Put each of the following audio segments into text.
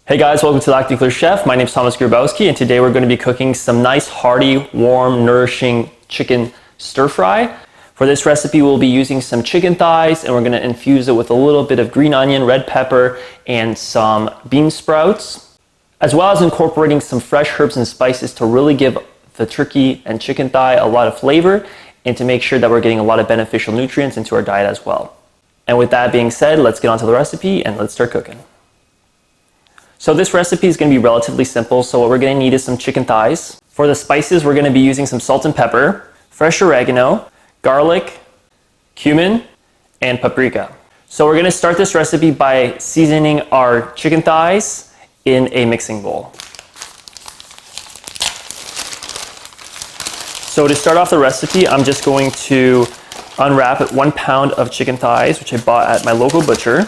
Hey guys, welcome to the Acne Clear Chef. My name is Thomas Grabowski, and today we're going to be cooking some nice, hearty, warm, nourishing chicken stir fry. For this recipe, we'll be using some chicken thighs, and we're going to infuse it with a little bit of green onion, red pepper, and some bean sprouts, as well as incorporating some fresh herbs and spices to really give the turkey and chicken thigh a lot of flavor and to make sure that we're getting a lot of beneficial nutrients into our diet as well. And with that being said, let's get on to the recipe and let's start cooking. So this recipe is going to be relatively simple. So what we're going to need is some chicken thighs. For the spices, we're going to be using some salt and pepper, fresh oregano, garlic, cumin, and paprika. So we're going to start this recipe by seasoning our chicken thighs in a mixing bowl. So to start off the recipe, I'm just going to unwrap 1 pound of chicken thighs, which I bought at my local butcher.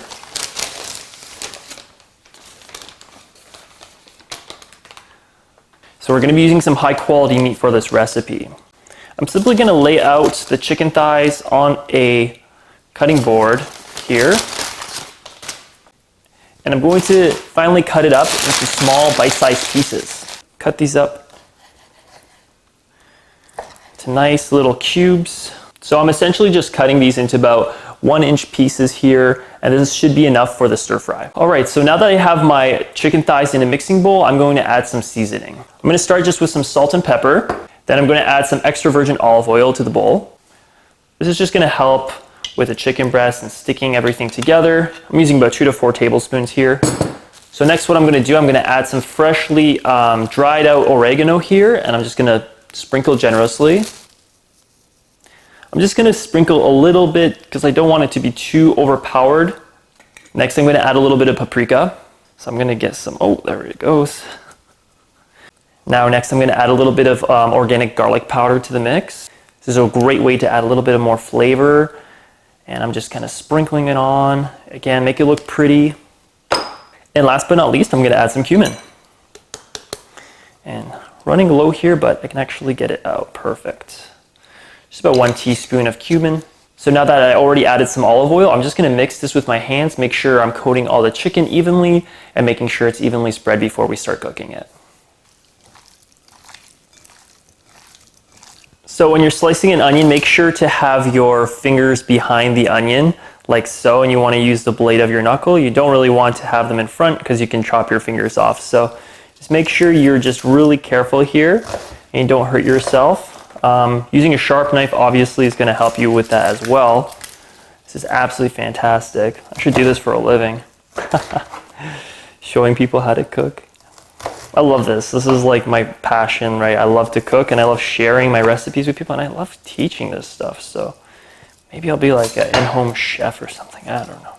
So we're going to be using some high quality meat for this recipe. I'm simply going to lay out the chicken thighs on a cutting board here. And I'm going to finally cut it up into small bite-sized pieces. Cut these up to nice little cubes. So I'm essentially just cutting these into about 1-inch pieces here, and this should be enough for the stir fry. All right, so now that I have my chicken thighs in a mixing bowl, I'm going to add some seasoning. I'm going to start just with some salt and pepper. Then I'm going to add some extra virgin olive oil to the bowl. This is just going to help with the chicken breast and sticking everything together. I'm using about 2 to 4 tablespoons here. So next what I'm going to do, I'm going to add some freshly dried out oregano here, and I'm just going to sprinkle generously. I'm just going to sprinkle a little bit because I don't want it to be too overpowered. Next, I'm going to add a little bit of paprika. So I'm going to get some, oh, there it goes. Now next, I'm going to add a little bit of organic garlic powder to the mix. This is a great way to add a little bit of more flavor. And I'm just kind of sprinkling it on. Again, make it look pretty. And last but not least, I'm going to add some cumin. And running low here, but I can actually get it out perfect. Just about 1 teaspoon of cumin. So now that I already added some olive oil, I'm just going to mix this with my hands, make sure I'm coating all the chicken evenly and making sure it's evenly spread before we start cooking it. So when you're slicing an onion, make sure to have your fingers behind the onion like so, and you want to use the blade of your knuckle. You don't really want to have them in front because you can chop your fingers off. So just make sure you're just really careful here and you don't hurt yourself. Using a sharp knife obviously is going to help you with that as well. This is absolutely fantastic. I should do this for a living. Showing people how to cook. I love this. This is like my passion, right? I love to cook and I love sharing my recipes with people and I love teaching this stuff. So maybe I'll be like an in-home chef or something. I don't know.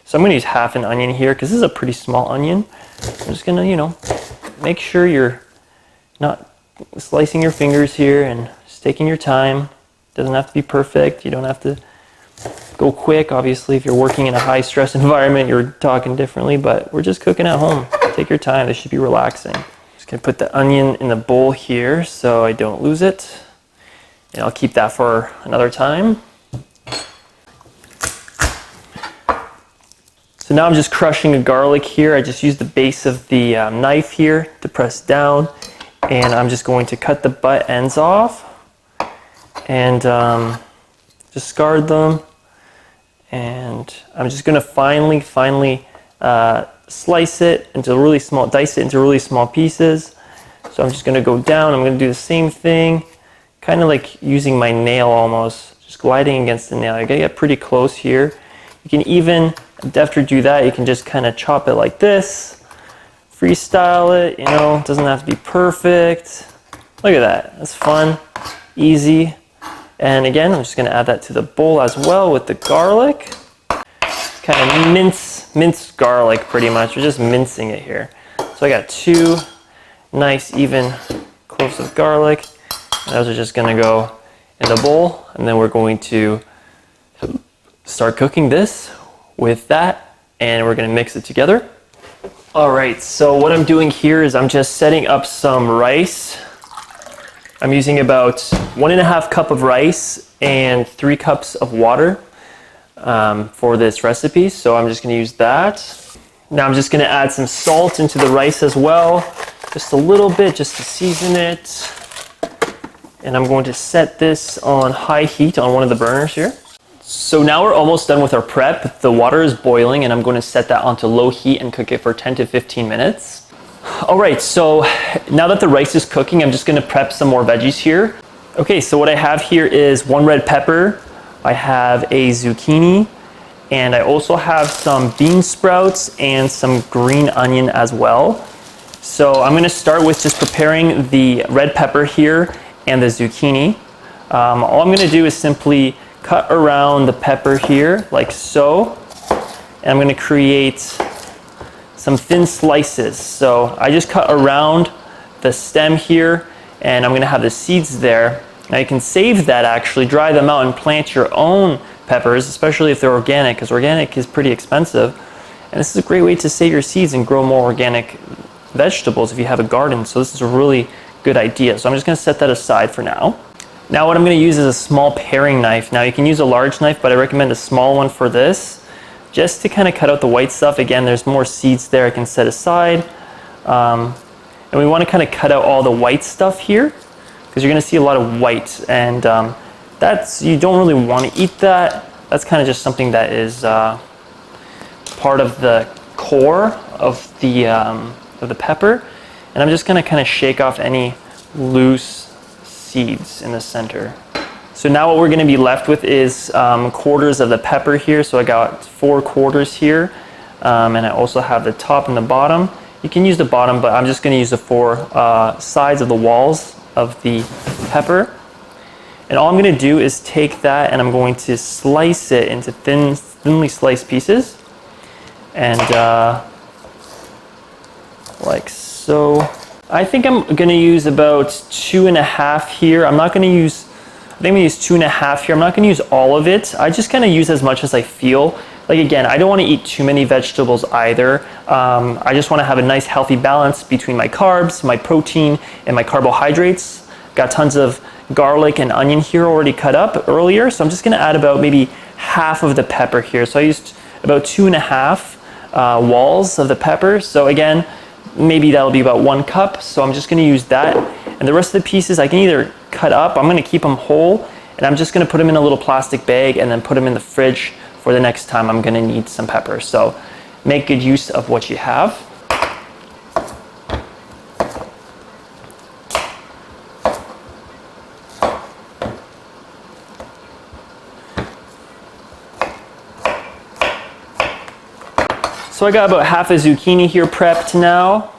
So I'm going to use half an onion here because this is a pretty small onion. I'm just going to, make sure you're not slicing your fingers here and just taking your time. Doesn't have to be perfect. You don't have to go quick. Obviously, if you're working in a high stress environment, you're talking differently, but we're just cooking at home. Take your time. This should be relaxing. Just gonna put the onion in the bowl here so I don't lose it. And I'll keep that for another time. So now I'm just crushing a garlic here. I just used the base of the knife here to press down. And I'm just going to cut the butt ends off and discard them. And I'm just going to finely slice it into really small, dice it into really small pieces. So I'm just going to go down. I'm going to do the same thing, kind of like using my nail almost, just gliding against the nail. I got to get pretty close here. You can even, after you do that, you can just kind of chop it like this. Freestyle it, it doesn't have to be perfect. Look at that, that's fun, easy. And again, I'm just gonna add that to the bowl as well with the garlic. Just kind of mince garlic pretty much. We're just mincing it here. So I got 2 nice even cloves of garlic. And those are just gonna go in the bowl. And then we're going to start cooking this with that. And we're gonna mix it together. All right, so what I'm doing here is I'm just setting up some rice. I'm using about 1.5 cups of rice and 3 cups of water for this recipe. So I'm just gonna use that. Now I'm just gonna add some salt into the rice as well. Just a little bit, just to season it. And I'm going to set this on high heat on one of the burners here. So now we're almost done with our prep. The water is boiling and I'm going to set that onto low heat and cook it for 10 to 15 minutes. All right, so now that the rice is cooking, I'm just going to prep some more veggies here. Okay, so what I have here is 1 red pepper, I have a zucchini, and I also have some bean sprouts and some green onion as well. So I'm going to start with just preparing the red pepper here and the zucchini. All I'm going to do is simply cut around the pepper here like so, and I'm going to create some thin slices. So I just cut around the stem here, and I'm going to have the seeds there. Now you can save that, actually dry them out and plant your own peppers, especially if they're organic, because organic is pretty expensive. And this is a great way to save your seeds and grow more organic vegetables if you have a garden. So this is a really good idea. So I'm just going to set that aside for now. Now what I'm going to use is a small paring knife. Now you can use a large knife, but I recommend a small one for this, just to kind of cut out the white stuff. Again, there's more seeds there I can set aside. And we want to kind of cut out all the white stuff here, because you're going to see a lot of white, and you don't really want to eat that. That's kind of just something that is part of the core of the pepper. And I'm just going to kind of shake off any loose seeds in the center. So now what we're going to be left with is quarters of the pepper here. So I got 4 quarters here, and I also have the top and the bottom. You can use the bottom, but I'm just going to use the 4 sides of the walls of the pepper. And all I'm going to do is take that and I'm going to slice it into thinly sliced pieces, and like so. I think I'm going to use about 2.5 here. I'm not going to use, I think I'm going to use 2.5 here. I'm not going to use all of it. I just kind of use as much as I feel. Like, again, I don't want to eat too many vegetables either. I just want to have a nice healthy balance between my carbs, my protein, and my carbohydrates. Got tons of garlic and onion here already cut up earlier. So I'm just going to add about maybe half of the pepper here. So I used about 2.5 walls of the pepper. So again, maybe that'll be about 1 cup. So I'm just going to use that. And the rest of the pieces I can either cut up, I'm going to keep them whole, and I'm just going to put them in a little plastic bag and then put them in the fridge for the next time I'm going to need some pepper. So make good use of what you have. So I got about half a zucchini here prepped now.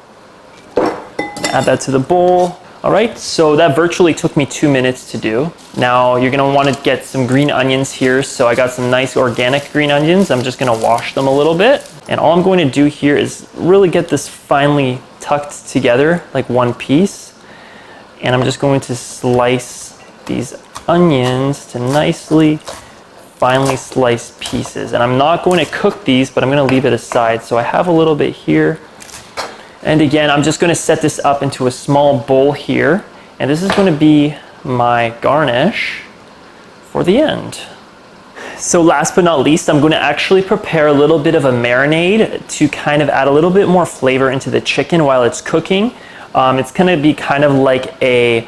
Add that to the bowl. All right, so that virtually took me 2 minutes to do. Now you're gonna wanna get some green onions here. So I got some nice organic green onions. I'm just gonna wash them a little bit. And all I'm going to do here is really get this finely tucked together, like one piece. And I'm just going to slice these onions to nicely finely sliced pieces. And I'm not going to cook these, but I'm going to leave it aside. So I have a little bit here. And again, I'm just going to set this up into a small bowl here. And this is going to be my garnish for the end. So last but not least, I'm going to actually prepare a little bit of a marinade to kind of add a little bit more flavor into the chicken while it's cooking. It's going to be kind of like a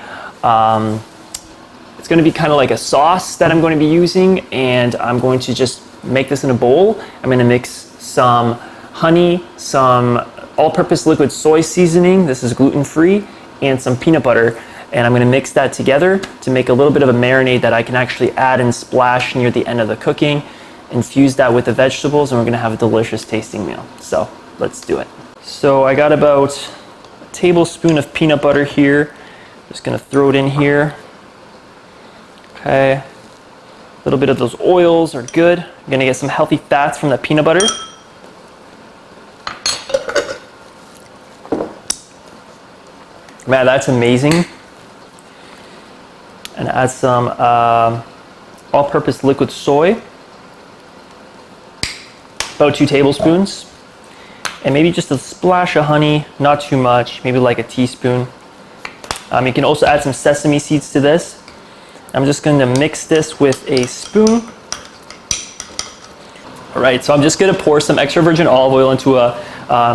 sauce that I'm going to be using, and I'm going to just make this in a bowl. I'm going to mix some honey, some all-purpose liquid soy seasoning, this is gluten-free, and some peanut butter. And I'm going to mix that together to make a little bit of a marinade that I can actually add and splash near the end of the cooking. Infuse that with the vegetables, and we're going to have a delicious tasting meal. So let's do it. So I got about a tablespoon of peanut butter here. Just going to throw it in here. Okay, a little bit of those oils are good. I'm gonna get some healthy fats from the peanut butter. Man, that's amazing. And add some all-purpose liquid soy, about 2 tablespoons. And maybe just a splash of honey, not too much, maybe like a teaspoon. You can also add some sesame seeds to this. I'm just going to mix this with a spoon. All right, so I'm just going to pour some extra virgin olive oil into a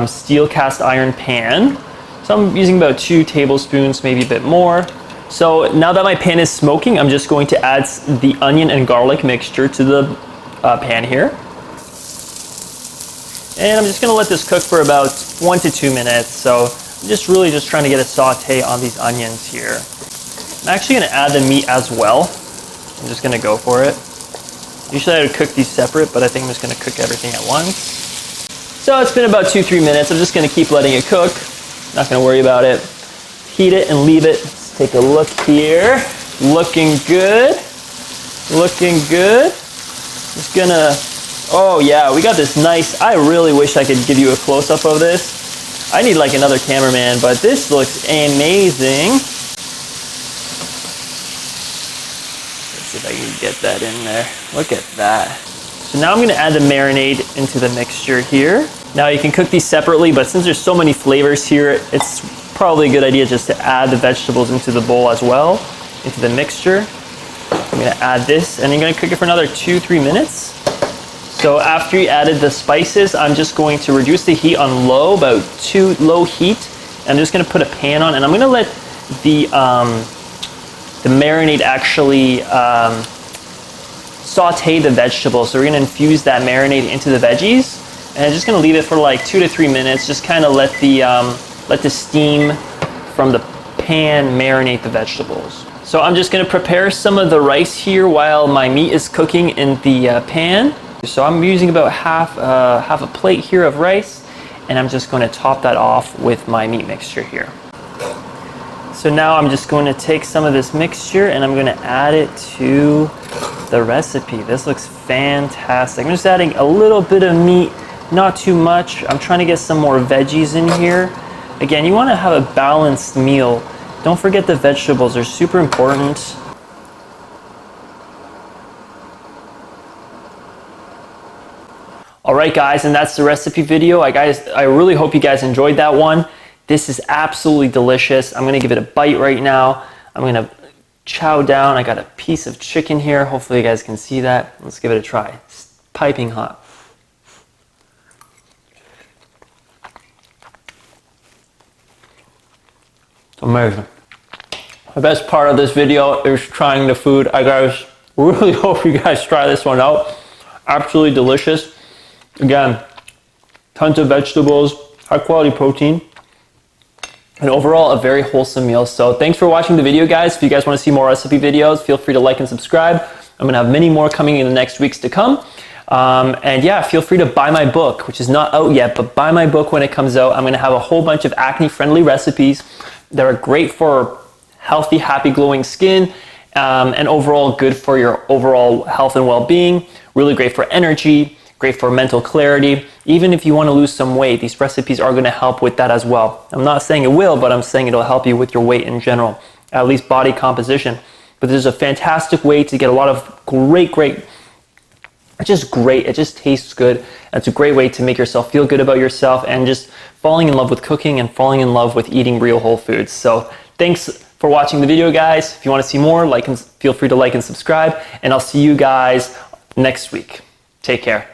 steel cast iron pan. So I'm using about 2 tablespoons, maybe a bit more. So now that my pan is smoking, I'm just going to add the onion and garlic mixture to the pan here. And I'm just gonna let this cook for about 1 to 2 minutes. So I'm just really just trying to get a saute on these onions here. I'm actually gonna add the meat as well. I'm just gonna go for it. Usually I would cook these separate, but I think I'm just gonna cook everything at once. So it's been about 2-3 minutes. I'm just gonna keep letting it cook. Not gonna worry about it. Heat it and leave it. Let's take a look here. Looking good. Looking good. Just gonna, oh yeah, we got this nice, I really wish I could give you a close-up of this. I need like another cameraman, but this looks amazing. Let's see if I can get that in there. Look at that. So now I'm gonna add the marinade into the mixture here. Now you can cook these separately, but since there's so many flavors here, it's probably a good idea just to add the vegetables into the bowl as well, into the mixture. I'm gonna add this and you're gonna cook it for another 2-3 minutes. So after you added the spices, I'm just going to reduce the heat on low, about low heat. I'm just gonna put a pan on and I'm gonna let the marinade actually saute the vegetables. So we're gonna infuse that marinade into the veggies and I'm just gonna leave it for like 2 to 3 minutes. Just kind of let the steam from the pan marinate the vegetables. So I'm just gonna prepare some of the rice here while my meat is cooking in the pan. So I'm using about half a plate here of rice, and I'm just going to top that off with my meat mixture here. So now I'm just going to take some of this mixture and I'm going to add it to the recipe. This looks fantastic. I'm just adding a little bit of meat, not too much. I'm trying to get some more veggies in here. Again, you want to have a balanced meal. Don't forget the vegetables, they're super important. Alright guys, and that's the recipe video. I really hope you guys enjoyed that one. This is absolutely delicious. I'm going to give it a bite right now. I'm going to chow down. I got a piece of chicken here. Hopefully you guys can see that. Let's give it a try. It's piping hot. It's amazing. The best part of this video is trying the food. I guys really hope you guys try this one out. Absolutely delicious. Again, tons of vegetables, high quality protein, and overall a very wholesome meal. So thanks for watching the video guys. If you guys want to see more recipe videos, feel free to like and subscribe. I'm going to have many more coming in the next weeks to come. And yeah, feel free to buy my book, which is not out yet, but buy my book when it comes out. I'm going to have a whole bunch of acne friendly recipes that are great for healthy, happy, glowing skin, and overall good for your overall health and well-being. Really great for energy, great for mental clarity. Even if you want to lose some weight, these recipes are going to help with that as well. I'm not saying it will, but I'm saying it'll help you with your weight in general, at least body composition. But this is a fantastic way to get a lot of great, it's just great. It just tastes good. It's a great way to make yourself feel good about yourself and just falling in love with cooking and falling in love with eating real whole foods. So thanks for watching the video, guys. If you want to see more, feel free to like and subscribe, and I'll see you guys next week. Take care.